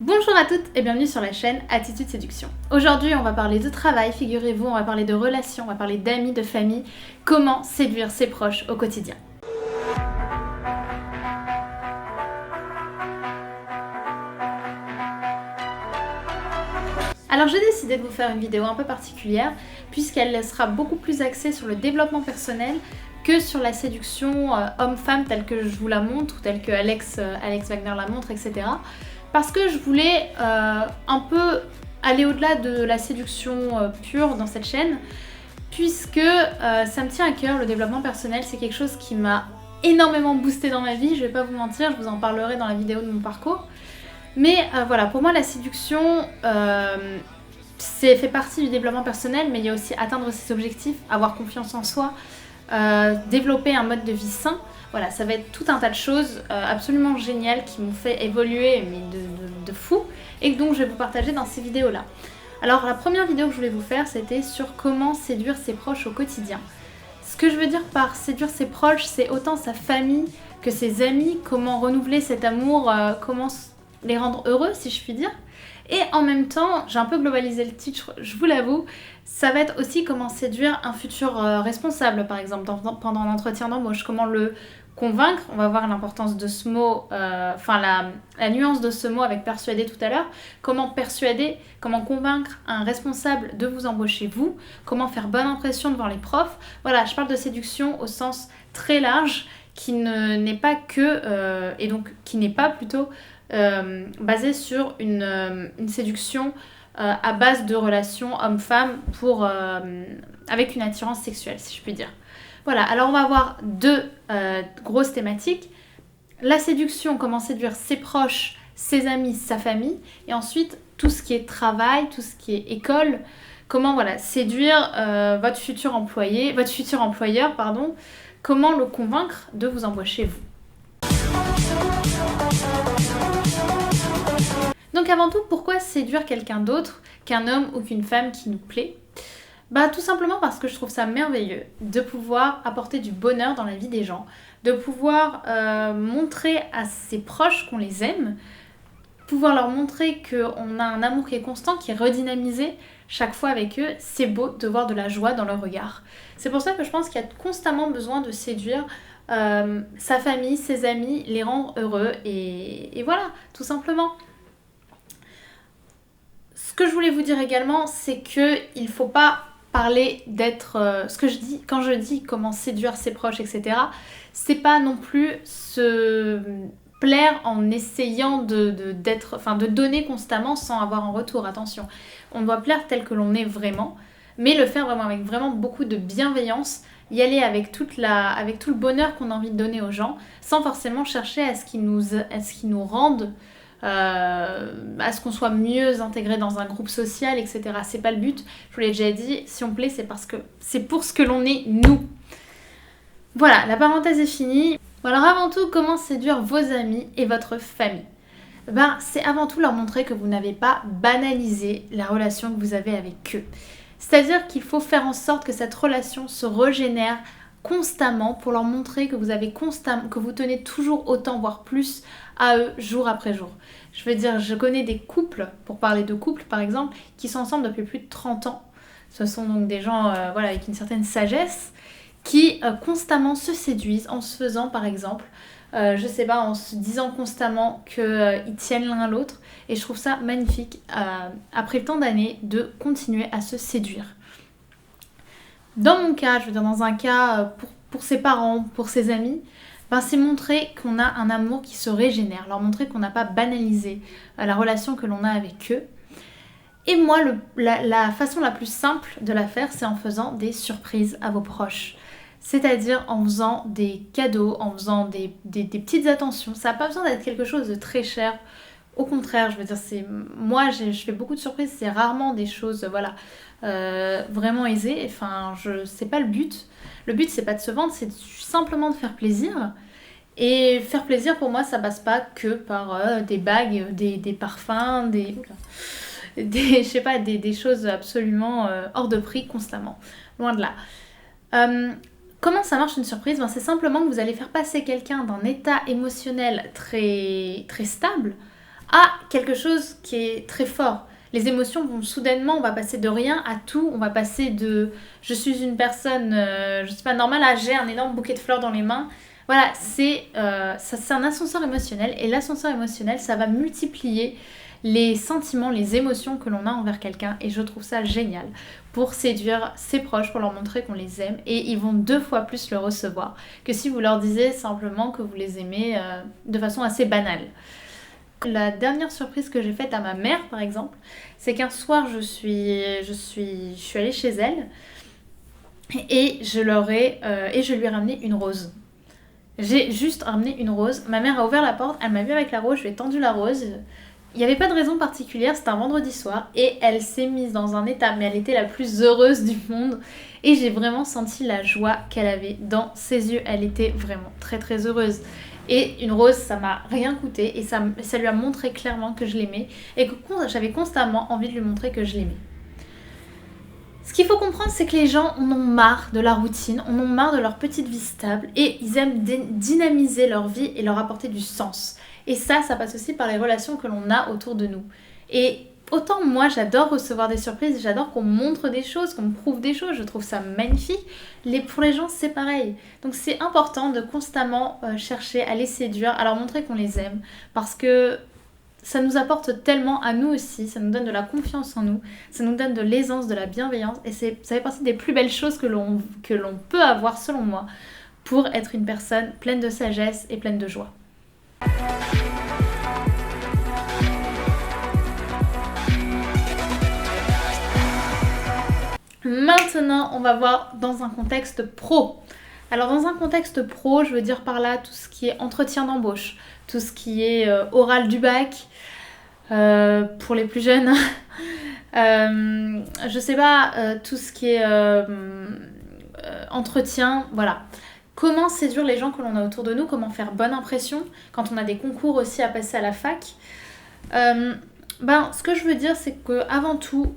Bonjour à toutes et bienvenue sur la chaîne Attitude Séduction. Aujourd'hui on va parler de travail, figurez-vous, on va parler de relations, on va parler d'amis, de famille, comment séduire ses proches au quotidien. Alors j'ai décidé de vous faire une vidéo un peu particulière puisqu'elle sera beaucoup plus axée sur le développement personnel que sur la séduction homme-femme telle que je vous la montre, telle que Alex Wagner la montre, etc. Parce que je voulais un peu aller au-delà de la séduction pure dans cette chaîne, puisque ça me tient à cœur, le développement personnel, c'est quelque chose qui m'a énormément boosté dans ma vie, je vais pas vous mentir, je vous en parlerai dans la vidéo de mon parcours. Mais voilà, pour moi la séduction, fait partie du développement personnel, mais il y a aussi atteindre ses objectifs, avoir confiance en soi, développer un mode de vie sain. Voilà, ça va être tout un tas de choses absolument géniales qui m'ont fait évoluer, mais de fou, et donc je vais vous partager dans ces vidéos-là. Alors la première vidéo que je voulais vous faire, c'était sur comment séduire ses proches au quotidien. Ce que je veux dire par séduire ses proches, c'est autant sa famille que ses amis, comment renouveler cet amour, comment les rendre heureux, si je puis dire. Et en même temps, j'ai un peu globalisé le titre, je vous l'avoue, ça va être aussi comment séduire un futur responsable, par exemple, pendant l'entretien d'embauche, comment le convaincre, on va voir l'importance de ce mot, la nuance de ce mot avec persuader tout à l'heure, comment persuader, comment convaincre un responsable de vous embaucher vous, comment faire bonne impression devant les profs. Voilà, je parle de séduction au sens très large, qui n'est pas que, et donc qui n'est pas plutôt basée sur une séduction à base de relations homme-femme avec une attirance sexuelle, si je puis dire. Voilà, alors on va avoir deux grosses thématiques. La séduction, comment séduire ses proches, ses amis, sa famille. Et ensuite, tout ce qui est travail, tout ce qui est école. Comment séduire votre futur employeur, pardon. Comment le convaincre de vous embaucher vous. Donc avant tout, pourquoi séduire quelqu'un d'autre qu'un homme ou qu'une femme qui nous plaît ? Tout simplement parce que je trouve ça merveilleux de pouvoir apporter du bonheur dans la vie des gens, de pouvoir montrer à ses proches qu'on les aime, pouvoir leur montrer qu'on a un amour qui est constant, qui est redynamisé chaque fois avec eux. C'est beau de voir de la joie dans leur regard. C'est pour ça que je pense qu'il y a constamment besoin de séduire sa famille, ses amis, les rendre heureux et voilà, tout simplement. Ce que je voulais vous dire également, c'est qu'il ne faut pas parler d'être... ce que je dis, quand je dis comment séduire ses proches, etc., c'est pas non plus se plaire en essayant de donner constamment sans avoir en retour, attention. On doit plaire tel que l'on est vraiment, mais le faire vraiment avec vraiment beaucoup de bienveillance, y aller avec tout le bonheur qu'on a envie de donner aux gens, sans forcément chercher à ce qu'ils nous rendent... à ce qu'on soit mieux intégré dans un groupe social, etc. C'est pas le but, je vous l'ai déjà dit, si on plaît, c'est parce que c'est pour ce que l'on est, nous. Voilà, la parenthèse est finie. Bon, alors avant tout, comment séduire vos amis et votre famille ? C'est avant tout leur montrer que vous n'avez pas banalisé la relation que vous avez avec eux. C'est-à-dire qu'il faut faire en sorte que cette relation se régénère constamment pour leur montrer que que vous tenez toujours autant, voire plus, à eux jour après jour. Je veux dire, je connais des couples, pour parler de couples par exemple, qui sont ensemble depuis plus de 30 ans. Ce sont donc des gens avec une certaine sagesse qui constamment se séduisent en se faisant par exemple, en se disant constamment qu'ils tiennent l'un à l'autre. Et je trouve ça magnifique, après tant d'années, de continuer à se séduire. Dans mon cas, je veux dire dans un cas pour ses parents, pour ses amis, c'est montrer qu'on a un amour qui se régénère, leur montrer qu'on n'a pas banalisé la relation que l'on a avec eux. Et moi, la façon la plus simple de la faire, c'est en faisant des surprises à vos proches. C'est-à-dire en faisant des cadeaux, en faisant des petites attentions. Ça n'a pas besoin d'être quelque chose de très cher. Au contraire, je veux dire, moi je fais beaucoup de surprises, c'est rarement des choses vraiment aisées. Enfin, c'est pas le but. Le but, c'est pas de se vendre, c'est simplement de faire plaisir. Et faire plaisir, pour moi, ça passe pas que par des bagues, des parfums, des choses absolument hors de prix constamment. Loin de là. Comment ça marche une surprise ? C'est simplement que vous allez faire passer quelqu'un d'un état émotionnel très, très stable à quelque chose qui est très fort. Les émotions vont soudainement, on va passer de rien à tout, on va passer de je suis une personne, je sais pas, normale à j'ai un énorme bouquet de fleurs dans les mains. Voilà, c'est un ascenseur émotionnel et l'ascenseur émotionnel, ça va multiplier les sentiments, les émotions que l'on a envers quelqu'un et je trouve ça génial pour séduire ses proches, pour leur montrer qu'on les aime et ils vont 2 fois plus le recevoir que si vous leur disiez simplement que vous les aimez de façon assez banale. La dernière surprise que j'ai faite à ma mère, par exemple, c'est qu'un soir, je suis allée chez elle et je lui ai ramené une rose. J'ai juste ramené une rose. Ma mère a ouvert la porte, elle m'a vue avec la rose, je lui ai tendu la rose. Il n'y avait pas de raison particulière, c'était un vendredi soir et elle s'est mise dans un état, mais elle était la plus heureuse du monde et j'ai vraiment senti la joie qu'elle avait dans ses yeux. Elle était vraiment très très heureuse. Et une rose, ça m'a rien coûté et ça lui a montré clairement que je l'aimais et que j'avais constamment envie de lui montrer que je l'aimais. Ce qu'il faut comprendre, c'est que les gens en ont marre de la routine, en ont marre de leur petite vie stable et ils aiment dynamiser leur vie et leur apporter du sens. Et ça passe aussi par les relations que l'on a autour de nous. Et autant moi, j'adore recevoir des surprises, j'adore qu'on me montre des choses, qu'on me prouve des choses, je trouve ça magnifique. Pour les gens, c'est pareil. Donc c'est important de constamment chercher à les séduire, à leur montrer qu'on les aime, parce que ça nous apporte tellement à nous aussi, ça nous donne de la confiance en nous, ça nous donne de l'aisance, de la bienveillance, et ça fait partie des plus belles choses que l'on peut avoir, selon moi, pour être une personne pleine de sagesse et pleine de joie. Maintenant, on va voir dans un contexte pro. Alors dans un contexte pro, je veux dire par là tout ce qui est entretien d'embauche, tout ce qui est oral du bac, pour les plus jeunes, je sais pas, tout ce qui est entretien, voilà. Comment séduire les gens que l'on a autour de nous, comment faire bonne impression quand on a des concours aussi à passer à la fac. Ce que je veux dire, c'est qu'avant tout,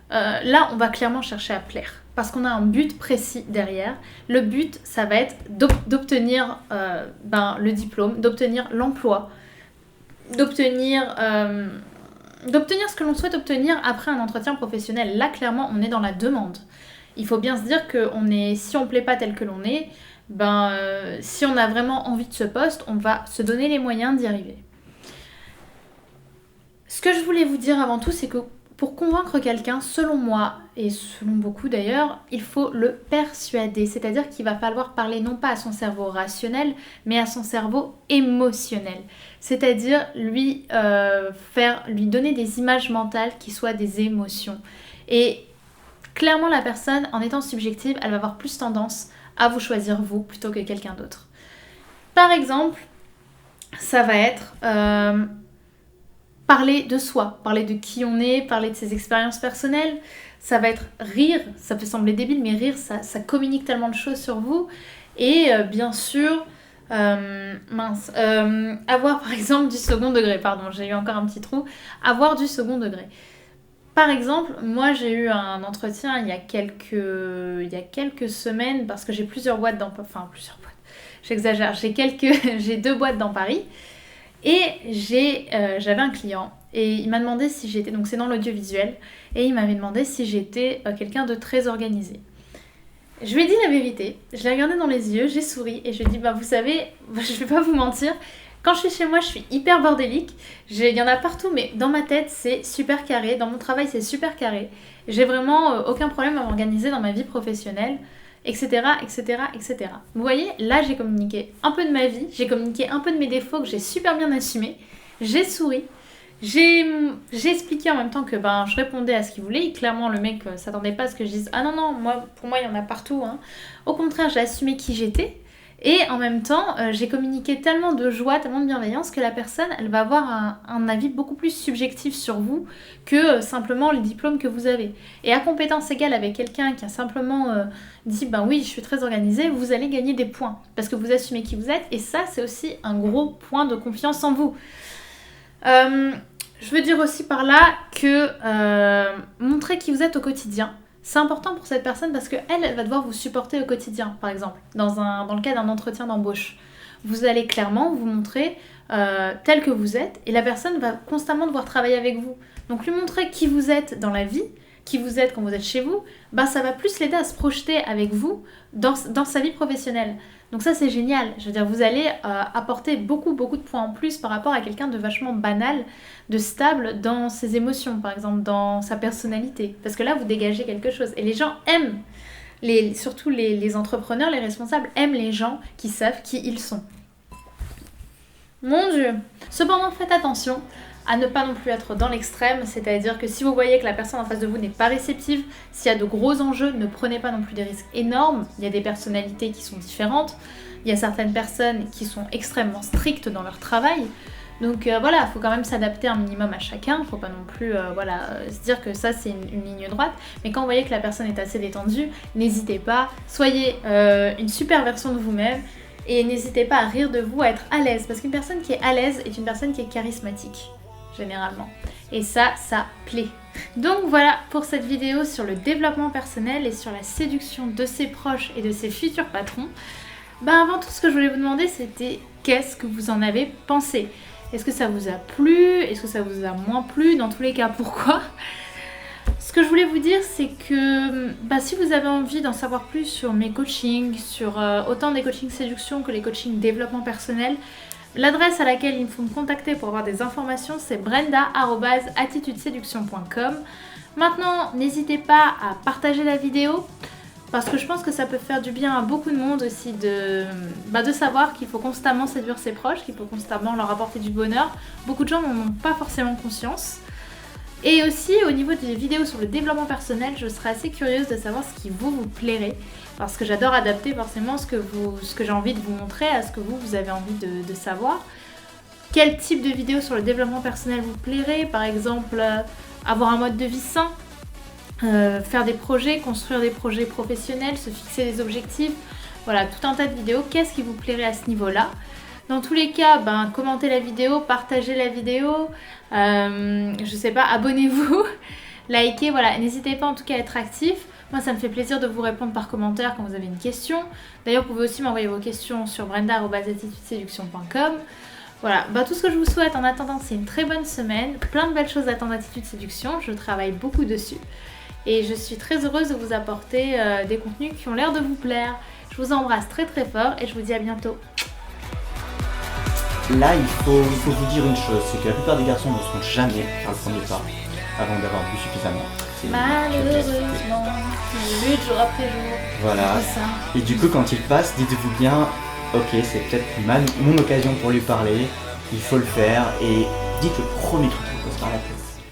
là, on va clairement chercher à plaire. Parce qu'on a un but précis derrière. Le but, ça va être d'obtenir le diplôme, d'obtenir l'emploi, d'obtenir ce que l'on souhaite obtenir après un entretien professionnel. Là, clairement, on est dans la demande. Il faut bien se dire que si on ne plaît pas tel que l'on est, si on a vraiment envie de ce poste, on va se donner les moyens d'y arriver. Ce que je voulais vous dire avant tout, c'est que pour convaincre quelqu'un, selon moi, et selon beaucoup d'ailleurs, il faut le persuader. C'est-à-dire qu'il va falloir parler non pas à son cerveau rationnel, mais à son cerveau émotionnel. C'est-à-dire lui donner des images mentales qui soient des émotions. Et clairement, la personne, en étant subjective, elle va avoir plus tendance à vous choisir vous plutôt que quelqu'un d'autre. Par exemple, ça va être parler de soi, parler de qui on est, parler de ses expériences personnelles. Ça va être rire, ça peut sembler débile, mais rire, ça communique tellement de choses sur vous. Et bien sûr, avoir par exemple du second degré, pardon, j'ai eu encore un petit trou, avoir du second degré. Par exemple, moi j'ai eu un entretien il y a quelques semaines, parce que j'ai plusieurs boîtes j'exagère, j'ai 2 boîtes dans Paris. Et j'avais un client et il m'a demandé si j'étais, donc c'est dans l'audiovisuel, et il m'avait demandé si j'étais quelqu'un de très organisé. Je lui ai dit la vérité, je l'ai regardé dans les yeux, j'ai souri et je lui ai dit vous savez, je vais pas vous mentir, quand je suis chez moi je suis hyper bordélique, il y en a partout mais dans ma tête c'est super carré, dans mon travail c'est super carré, j'ai vraiment aucun problème à m'organiser dans ma vie professionnelle, etc., etc., etc. Vous voyez, là j'ai communiqué un peu de ma vie, j'ai communiqué un peu de mes défauts que j'ai super bien assumés, j'ai souri, j'ai expliqué en même temps que je répondais à ce qu'il voulait, et clairement le mec s'attendait pas à ce que je dise « Ah non, pour moi il y en a partout hein. ». Au contraire, j'ai assumé qui j'étais, et en même temps, j'ai communiqué tellement de joie, tellement de bienveillance que la personne, elle va avoir un avis beaucoup plus subjectif sur vous que simplement le diplôme que vous avez. Et à compétence égale avec quelqu'un qui a simplement dit « oui, je suis très organisée », vous allez gagner des points parce que vous assumez qui vous êtes et ça, c'est aussi un gros point de confiance en vous. Je veux dire aussi par là que montrer qui vous êtes au quotidien, c'est important pour cette personne parce qu'elle va devoir vous supporter au quotidien, par exemple, dans le cas d'un entretien d'embauche. Vous allez clairement vous montrer tel que vous êtes, et la personne va constamment devoir travailler avec vous. Donc lui montrer qui vous êtes dans la vie, qui vous êtes quand vous êtes chez vous, ça va plus l'aider à se projeter avec vous dans sa vie professionnelle. Donc ça c'est génial, je veux dire vous allez apporter beaucoup de points en plus par rapport à quelqu'un de vachement banal, de stable dans ses émotions par exemple, dans sa personnalité. Parce que là vous dégagez quelque chose et les gens aiment, surtout les entrepreneurs, les responsables aiment les gens qui savent qui ils sont. Mon Dieu. Cependant faites attention à ne pas non plus être dans l'extrême, c'est-à-dire que si vous voyez que la personne en face de vous n'est pas réceptive, s'il y a de gros enjeux, ne prenez pas non plus des risques énormes. Il y a des personnalités qui sont différentes, il y a certaines personnes qui sont extrêmement strictes dans leur travail, donc voilà, il faut quand même s'adapter un minimum à chacun, il ne faut pas non plus se dire que ça c'est une ligne droite, mais quand vous voyez que la personne est assez détendue, n'hésitez pas, soyez une super version de vous-même, et n'hésitez pas à rire de vous, à être à l'aise, parce qu'une personne qui est à l'aise est une personne qui est charismatique. Généralement. Et ça plaît. Donc voilà pour cette vidéo sur le développement personnel et sur la séduction de ses proches et de ses futurs patrons. Avant tout, ce que je voulais vous demander, c'était qu'est-ce que vous en avez pensé? Est-ce que ça vous a plu? Est-ce que ça vous a moins plu? Dans tous les cas, pourquoi? Ce que je voulais vous dire, c'est que si vous avez envie d'en savoir plus sur mes coachings, sur autant des coachings séduction que les coachings développement personnel, l'adresse à laquelle il faut me contacter pour avoir des informations, c'est brenda@attitudeséduction.com. Maintenant, n'hésitez pas à partager la vidéo parce que je pense que ça peut faire du bien à beaucoup de monde aussi de savoir qu'il faut constamment séduire ses proches, qu'il faut constamment leur apporter du bonheur. Beaucoup de gens n'en ont pas forcément conscience. Et aussi, au niveau des vidéos sur le développement personnel, je serais assez curieuse de savoir ce qui vous plairait. Parce que j'adore adapter forcément ce que j'ai envie de vous montrer à ce que vous avez envie de savoir. Quel type de vidéo sur le développement personnel vous plairait? Par exemple, avoir un mode de vie sain, faire des projets, construire des projets professionnels, se fixer des objectifs. Voilà, tout un tas de vidéos. Qu'est-ce qui vous plairait à ce niveau-là? Dans tous les cas, commentez la vidéo, partagez la vidéo, je sais pas, abonnez-vous, likez, voilà, n'hésitez pas en tout cas à être actif. Moi, ça me fait plaisir de vous répondre par commentaire quand vous avez une question. D'ailleurs, vous pouvez aussi m'envoyer vos questions sur brenda@attitudeséduction.com. Voilà, tout ce que je vous souhaite en attendant, c'est une très bonne semaine, plein de belles choses à attendre Attitude Séduction, je travaille beaucoup dessus. Et je suis très heureuse de vous apporter des contenus qui ont l'air de vous plaire. Je vous embrasse très fort et je vous dis à bientôt. Là, il faut vous dire une chose, c'est que la plupart des garçons ne seront jamais faire le premier pas avant d'avoir bu suffisamment. Malheureusement, je lutte jour après jour. Voilà. Et du coup, quand il passe, dites-vous bien, ok, c'est peut-être mon occasion pour lui parler, il faut le faire, et dites le premier truc qui vous passe par la tête.